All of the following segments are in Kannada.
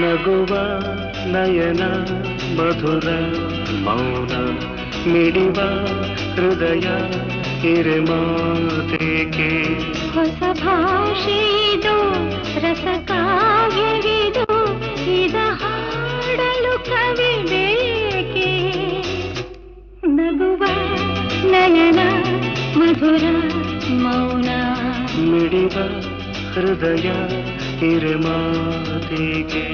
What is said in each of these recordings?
ನಗುವ ನಯನ ಮಧುರ ಮೌನ ಮಿಡಿವ ಹೃದಯ ಹಿರೆಮಾತೇಕೆ ಹೊಸ ಭಾಷೆಯಿದು ರಸ ಕಾವ್ಯವಿದು ಇದ ಹಾಡಲು ಕವಿ ಬೇಕೆ ನಗುವ ನಯನ ಮಧುರ ಮೌನ ಮಿಡಿವ ಹೃದಯ ಹಿರೆಮಾತೇಕೆ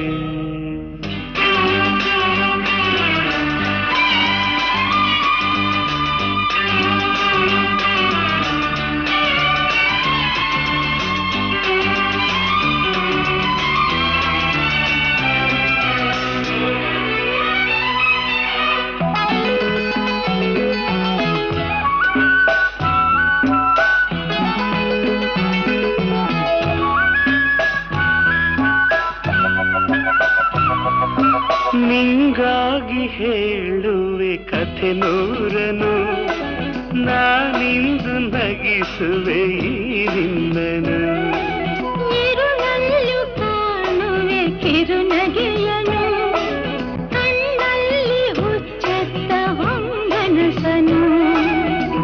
ನಿಂಗಾಗಿ ಹೇಳುವೆ ಕಥೆ ನೂರನು ನಾನಿಂದು ನಗಿಸುವೆ ಈ ನಿನ್ನನು ಇರುಳಲ್ಲೂ ಕಾಣುವೆ ಕಿರುನಗೆಯನು ಕಣ್ಣಲ್ಲಿ ಹುಚ್ಚೆತ್ತ ಹೊಂಗನಸನು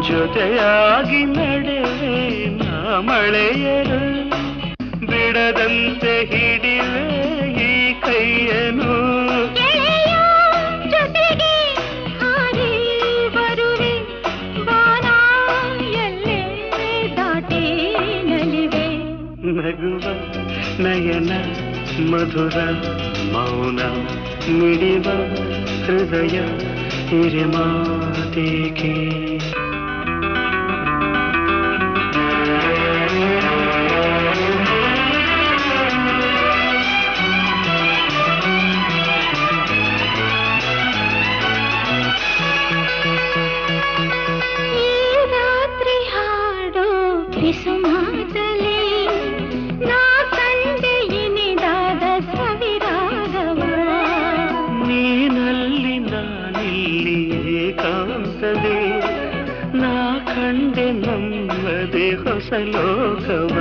ಜೊತೆಯಾಗಿ ನಡೆವೆ ನಾ ಮಳೆಯರು ಬಿಡದಂತೆ ಹಿಡಿವೆ ಈ ಕೈಯನು ನಗುವ ನಯನ ಮಧುರ ಮೌನ ಮಿಡಿವ ಹೃದಯ ಹಿರೆಮಾತೇಕೆ ಈ ರಾತ್ರಿ ಹಾಡೋ ಕಿಸುಮಾತಲಿ ನಾ ಕಂಡೆ ನಮ್ಮದೇ ಹೊಸ ಲೋಕವ